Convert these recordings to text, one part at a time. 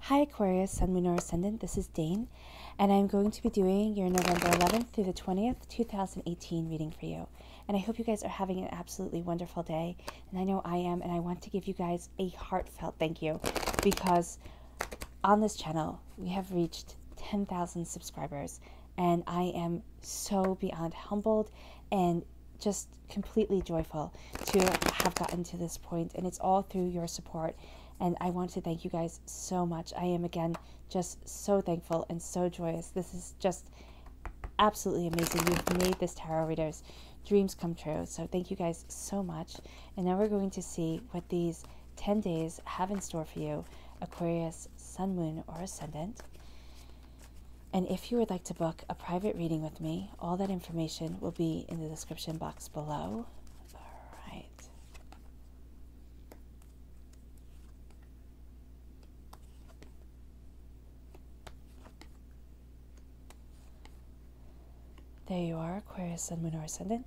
Hi Aquarius, Sun, Moon, or Ascendant. This is Dane, and I'm going to be doing your November 11th through the 20th, 2018 reading for you. And I hope you guys are having an absolutely wonderful day, and I know I am, and I want to give you guys a heartfelt thank you, because on this channel, we have reached 10,000 subscribers, and I am so beyond humbled and just completely joyful to have gotten to this point, and it's all through your support. And I want to thank you guys so much. I am, again, just so thankful and so joyous. This is just absolutely amazing. You've made this tarot reader's dreams come true. So thank you guys so much. And now we're going to see what these 10 days have in store for you, Aquarius, Sun, Moon, or Ascendant. And if you would like to book a private reading with me, all that information will be in the description box below. All right. There you are, Aquarius, Sun, Moon, or Ascendant.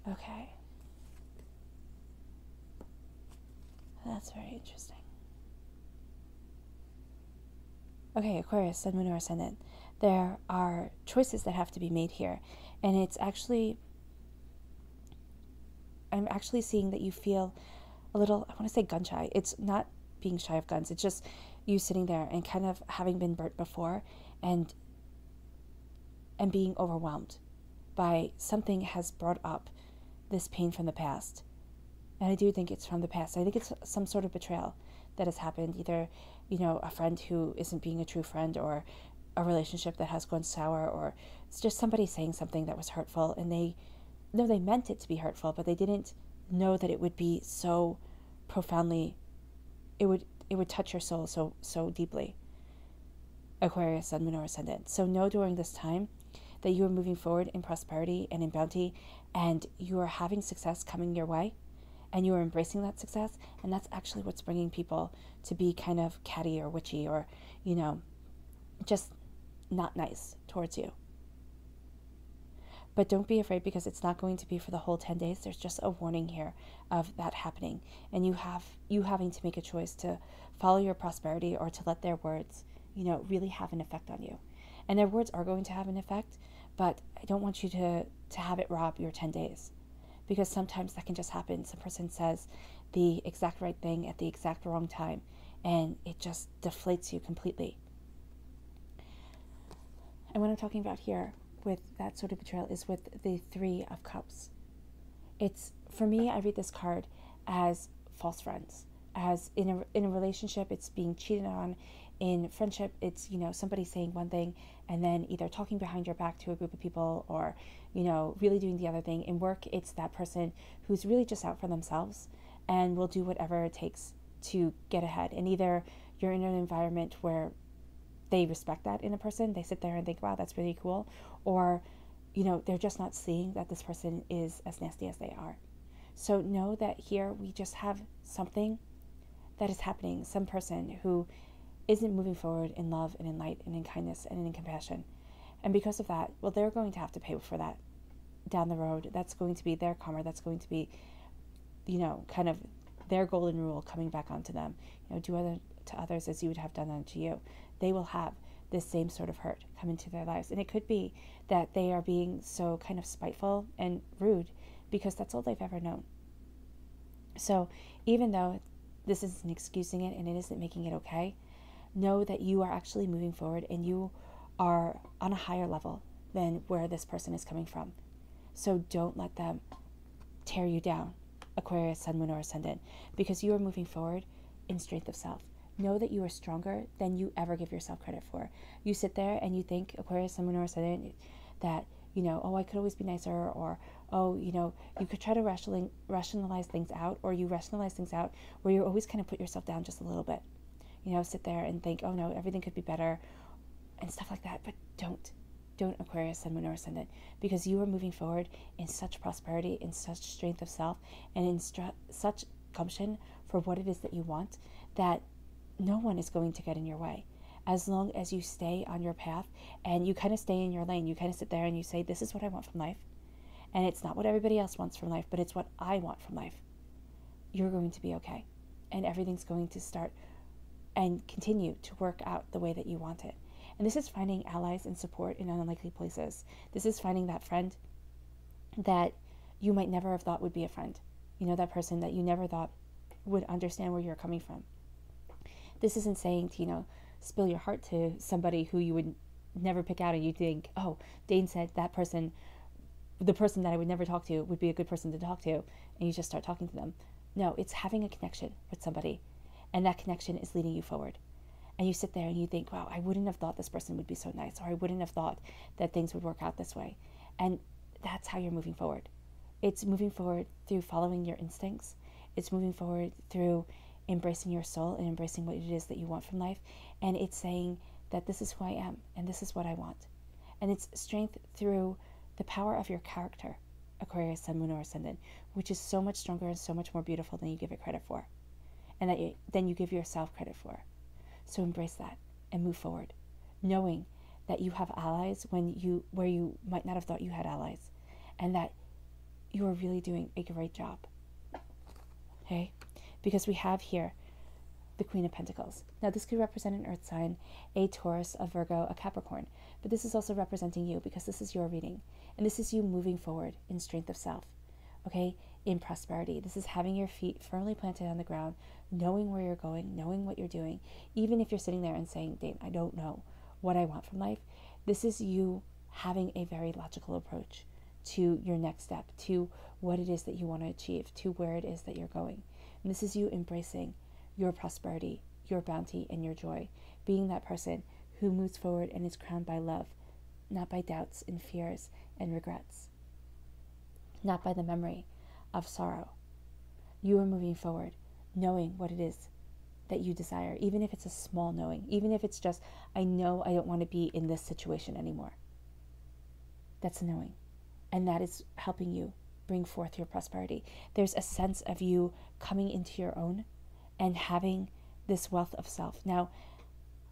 Okay. That's very interesting. Okay, Aquarius, Sun, Moon, or Ascendant. There are choices that have to be made here. And it's actually, I'm actually seeing that you feel a little, I want to say gun shy. It's not being shy of guns. It's just you sitting there and kind of having been burnt before and being overwhelmed by something has brought up this pain from the past. And I do think it's from the past. I think it's some sort of betrayal that has happened. Either, you know, a friend who isn't being a true friend, or a relationship that has gone sour, or it's just somebody saying something that was hurtful, and they meant it to be hurtful, but they didn't know that it would be so profoundly, it would touch your soul so deeply. Aquarius, Sun, Moon, or Ascendant. So know during this time that you are moving forward in prosperity and in bounty, and you are having success coming your way, and you are embracing that success, and that's actually what's bringing people to be kind of catty or witchy, or, you know, just not nice towards you. But don't be afraid, because it's not going to be for the whole 10 days. There's just a warning here of that happening, and you having to make a choice to follow your prosperity, or to let their words, you know, really have an effect on you. And their words are going to have an effect, but I don't want you to have it rob your 10 days. Because sometimes that can just happen. Some person says the exact right thing at the exact wrong time, and it just deflates you completely. And what I'm talking about here with that sort of betrayal is with the Three of Cups. It's, for me, I read this card as false friends. As in a relationship, it's being cheated on. In friendship, it's, you know, somebody saying one thing and then either talking behind your back to a group of people, or, you know, really doing the other thing. In work, it's that person who's really just out for themselves and will do whatever it takes to get ahead. And either you're in an environment where they respect that in a person, they sit there and think, wow, that's really cool, or, you know, they're just not seeing that this person is as nasty as they are. So know that here we just have something that is happening, some person who isn't moving forward in love and in light and in kindness and in compassion. And because of that, well, they're going to have to pay for that down the road. That's going to be their karma. That's going to be, you know, kind of their golden rule coming back onto them. You know, do to others as you would have done unto you. They will have this same sort of hurt come into their lives. And it could be that they are being so kind of spiteful and rude because that's all they've ever known. So even though this isn't excusing it and it isn't making it okay, know that you are actually moving forward and you are on a higher level than where this person is coming from. So don't let them tear you down, Aquarius, Sun, Moon, or Ascendant, because you are moving forward in strength of self. Know that you are stronger than you ever give yourself credit for. You sit there and you think, Aquarius, Sun, Moon, or Ascendant, that, you know, oh, I could always be nicer, or, oh, you know, you could try to rationalize things out, or you rationalize things out where you always kind of put yourself down just a little bit. You know, sit there and think, oh no, everything could be better and stuff like that. But don't Aquarius, Sun, Moon, or Ascendant, because you are moving forward in such prosperity, in such strength of self, and in such gumption for what it is that you want, that no one is going to get in your way. As long as you stay on your path and you kind of stay in your lane, you kind of sit there and you say, this is what I want from life. And it's not what everybody else wants from life, but it's what I want from life. You're going to be okay. and everything's going to start and continue to work out the way that you want it. And this is finding allies and support in unlikely places. This is finding that friend that you might never have thought would be a friend. You know, that person that you never thought would understand where you're coming from. This isn't saying to, spill your heart to somebody who you would never pick out and you think, oh, Dane said that person, the person that I would never talk to would be a good person to talk to, and you just start talking to them. No, it's having a connection with somebody, and that connection is leading you forward. And you sit there and you think, wow, I wouldn't have thought this person would be so nice, or I wouldn't have thought that things would work out this way. And that's how you're moving forward. It's moving forward through following your instincts. It's moving forward through embracing your soul and embracing what it is that you want from life. And it's saying that this is who I am and this is what I want. And it's strength through the power of your character, Aquarius, Sun, Moon, or Ascendant, which is so much stronger and so much more beautiful than you give it credit for, and than you give yourself credit for. So embrace that and move forward, knowing that you have allies where you might not have thought you had allies, and that you are really doing a great job. Okay? Because we have here the Queen of Pentacles. Now, this could represent an earth sign, a Taurus, a Virgo, a Capricorn, but this is also representing you, because this is your reading, and this is you moving forward in strength of self, okay, in prosperity. This is having your feet firmly planted on the ground, knowing where you're going, knowing what you're doing, even if you're sitting there and saying, Dane, I don't know what I want from life. This is you having a very logical approach to your next step, to what it is that you want to achieve, to where it is that you're going. And this is you embracing your prosperity, your bounty, and your joy, being that person who moves forward and is crowned by love, not by doubts and fears and regrets, not by the memory of sorrow. You are moving forward, knowing what it is that you desire, even if it's a small knowing, even if it's just, I know I don't want to be in this situation anymore. That's a knowing. And that is helping you bring forth your prosperity. There's a sense of you coming into your own and having this wealth of self. Now,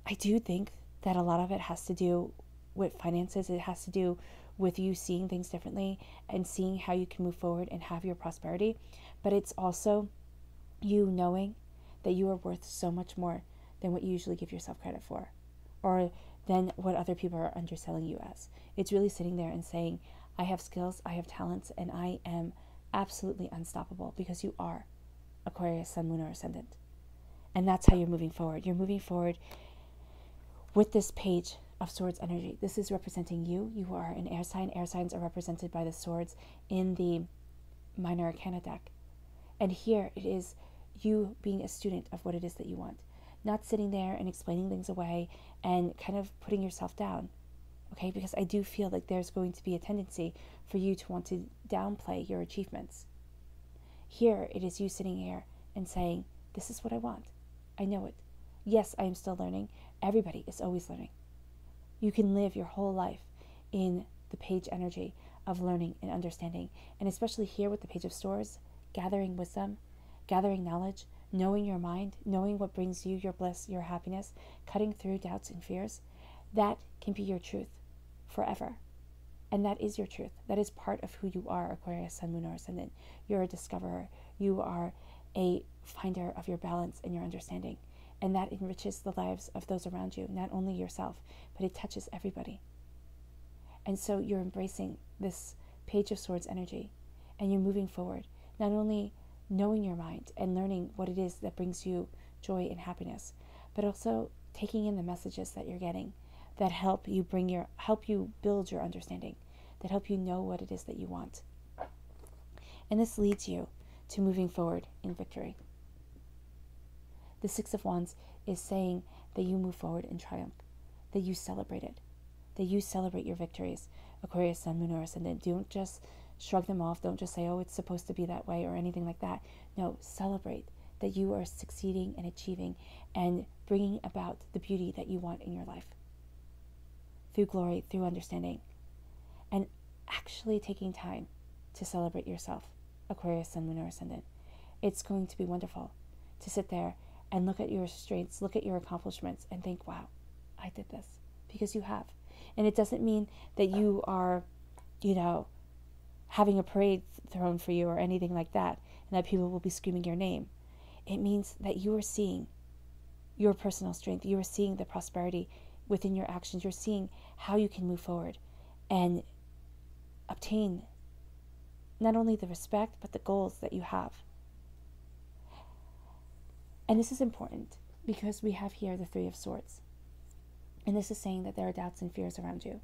I do think that a lot of it has to do with finances. It has to do with you seeing things differently and seeing how you can move forward and have your prosperity. But it's also you knowing that you are worth so much more than what you usually give yourself credit for, or than what other people are underselling you as. It's really sitting there and saying, I have skills, I have talents, and I am absolutely unstoppable, because you are Aquarius, Sun, Moon, or Ascendant. And that's how you're moving forward. You're moving forward with this Page of Swords energy. This is representing you. You are an air sign. Air signs are represented by the swords in the Minor Arcana deck. And here it is you being a student of what it is that you want. Not sitting there and explaining things away and kind of putting yourself down. Okay, because I do feel like there's going to be a tendency for you to want to downplay your achievements. Here, it is you sitting here and saying, this is what I want. I know it. Yes, I am still learning. Everybody is always learning. You can live your whole life in the Page energy of learning and understanding. And especially here with the Page of Swords, gathering wisdom, gathering knowledge, knowing your mind, knowing what brings you your bliss, your happiness, cutting through doubts and fears. That can be your truth forever. And that is your truth. That is part of who you are, Aquarius, Sun, Moon, or Ascendant. You're a discoverer. You are a finder of your balance and your understanding. And that enriches the lives of those around you, not only yourself, but it touches everybody. And so you're embracing this Page of Swords energy, and you're moving forward, not only knowing your mind and learning what it is that brings you joy and happiness, but also taking in the messages that you're getting that help you build your understanding, that help you know what it is that you want. And this leads you to moving forward in victory. The Six of Wands is saying that you move forward in triumph, that you celebrate it, that you celebrate your victories. Aquarius, Sun, Moon, or Ascendant. Don't just shrug them off. Don't just say, oh, it's supposed to be that way, or anything like that. No, celebrate that you are succeeding and achieving and bringing about the beauty that you want in your life. Through glory, through understanding, and actually taking time to celebrate yourself, Aquarius, Sun, Moon, or Ascendant. It's going to be wonderful to sit there and look at your strengths, look at your accomplishments, and think, wow, I did this, because you have. And it doesn't mean that you are, having a parade thrown for you or anything like that, and that people will be screaming your name. It means that you are seeing your personal strength. You are seeing the prosperity within your actions. You're seeing how you can move forward and obtain not only the respect, but the goals that you have. And this is important because we have here the Three of Swords. And this is saying that there are doubts and fears around you.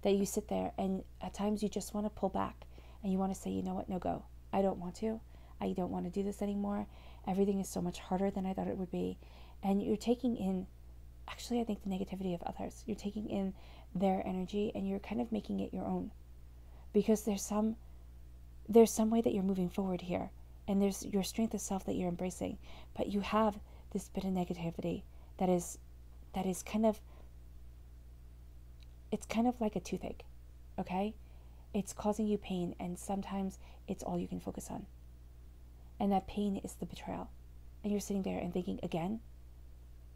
That you sit there and at times you just want to pull back and you want to say, you know what, no go. I don't want to. I don't want to do this anymore. Everything is so much harder than I thought it would be. And you're taking in, actually, I think the negativity of others. You're taking in their energy and you're kind of making it your own. Because there's some way that you're moving forward here. And there's your strength of self that you're embracing. But you have this bit of negativity that is kind of, it's kind of like a toothache, okay? It's causing you pain, and sometimes it's all you can focus on. And that pain is the betrayal. And you're sitting there and thinking, again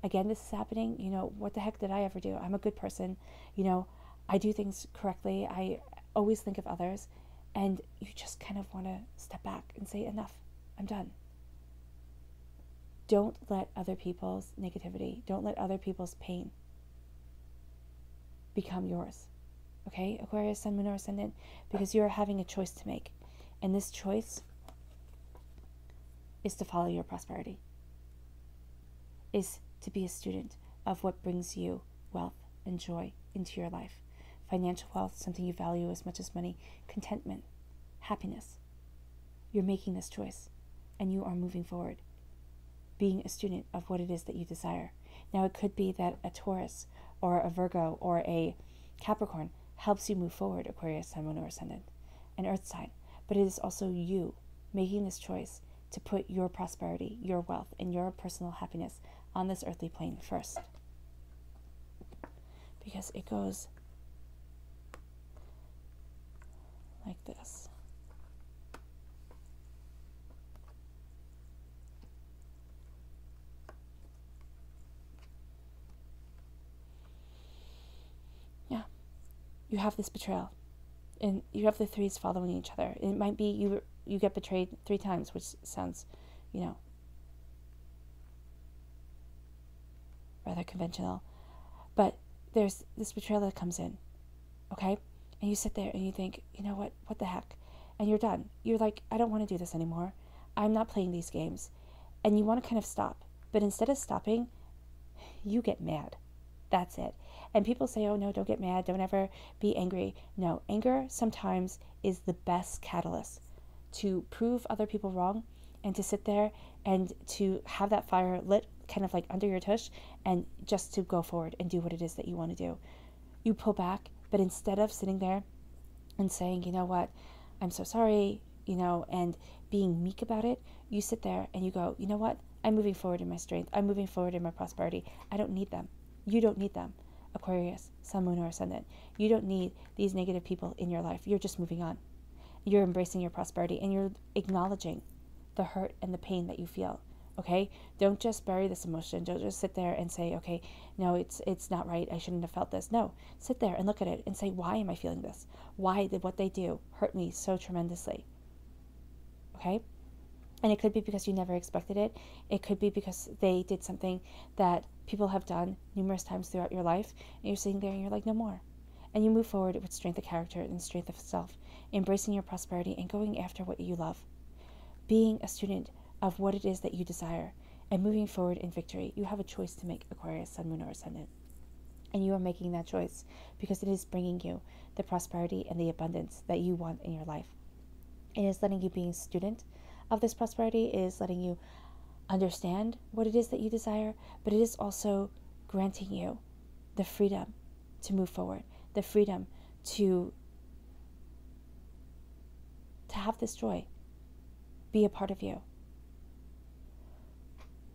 this is happening. You know, what the heck did I ever do? I'm a good person. You know, I do things correctly. I always think of others. And you just kind of want to step back and say, enough, I'm done. Don't let other people's negativity, don't let other people's pain become yours. Okay, Aquarius, Sun, Moon, or Ascendant, because you're having a choice to make. And this choice is to follow your prosperity, is to be a student of what brings you wealth and joy into your life. Financial wealth, something you value as much as money, contentment, happiness. You're making this choice and you are moving forward, being a student of what it is that you desire. Now, it could be that a Taurus or a Virgo or a Capricorn helps you move forward, Aquarius, Sun, Moon, or Ascendant, an earth sign. But it is also you making this choice to put your prosperity, your wealth, and your personal happiness on this earthly plane first. Because it goes like this. Yeah. You have this betrayal. And you have the threes following each other. It might be you get betrayed 3 times, which sounds, rather conventional. But there's this betrayal that comes in, okay? And you sit there and you think, you know what the heck? And you're done. You're like, I don't want to do this anymore. I'm not playing these games. And you want to kind of stop. But instead of stopping, you get mad. That's it. And people say, oh no, don't get mad. Don't ever be angry. No, anger sometimes is the best catalyst to prove other people wrong and to sit there and to have that fire lit kind of like under your tush and just to go forward and do what it is that you want to do. You pull back, but instead of sitting there and saying, you know what, I'm so sorry, and being meek about it, you sit there and you go, you know what, I'm moving forward in my strength. I'm moving forward in my prosperity. I don't need them. You don't need them. Aquarius, Sun, Moon, or Ascendant. You don't need these negative people in your life. You're just moving on. You're embracing your prosperity and you're acknowledging the hurt and the pain that you feel. Okay? Don't just bury this emotion. Don't just sit there and say, okay, no, it's not right. I shouldn't have felt this. No, sit there and look at it and say, why am I feeling this? Why did what they do hurt me so tremendously? Okay? And it could be because you never expected it. It could be because they did something that people have done numerous times throughout your life. And you're sitting there and you're like, no more. And you move forward with strength of character and strength of self, embracing your prosperity and going after what you love. Being a student of what it is that you desire and moving forward in victory. You have a choice to make, Aquarius, Sun, Moon, or Ascendant. And you are making that choice because it is bringing you the prosperity and the abundance that you want in your life. It is letting you be a student of this prosperity. It is letting you understand what it is that you desire, but it is also granting you the freedom to move forward, the freedom to have this joy be a part of you.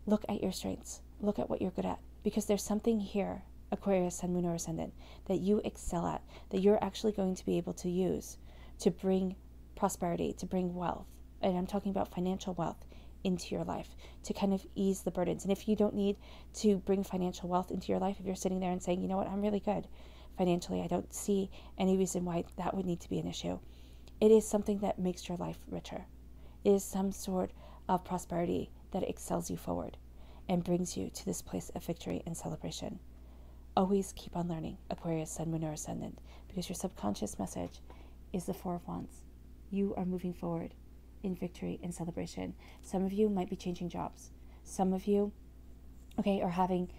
Look at your strengths. Look at what you're good at, because there's something here, Aquarius, Sun, Moon, or Ascendant, that you excel at, that you're actually going to be able to use to bring prosperity, to bring wealth. And I'm talking about financial wealth into your life, to kind of ease the burdens. And if you don't need to bring financial wealth into your life, if you're sitting there and saying, you know what, I'm really good financially, I don't see any reason why that would need to be an issue. It is something that makes your life richer. It is some sort of prosperity that excels you forward and brings you to this place of victory and celebration. Always keep on learning, Aquarius, Sun, Moon, or Ascendant, because your subconscious message is the Four of Wands. You are moving forward in victory and celebration. Some of you might be changing jobs. Some of you, are having,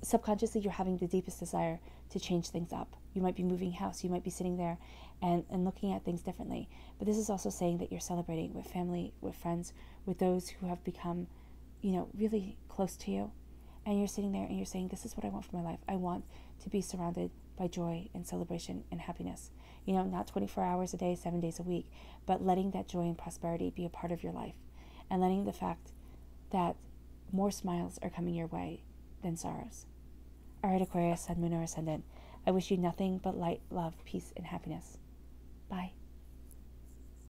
subconsciously, you're having the deepest desire to change things up. You might be moving house. You might be sitting there and looking at things differently. But this is also saying that you're celebrating with family, with friends, with those who have become, really close to you. And you're sitting there and you're saying, this is what I want for my life. I want to be surrounded by joy and celebration and happiness. Not 24 hours a day, 7 days a week, but letting that joy and prosperity be a part of your life, and letting the fact that more smiles are coming your way than sorrows. All right, Aquarius, Sun, Moon, or Ascendant, I wish you nothing but light, love, peace, and happiness. Bye.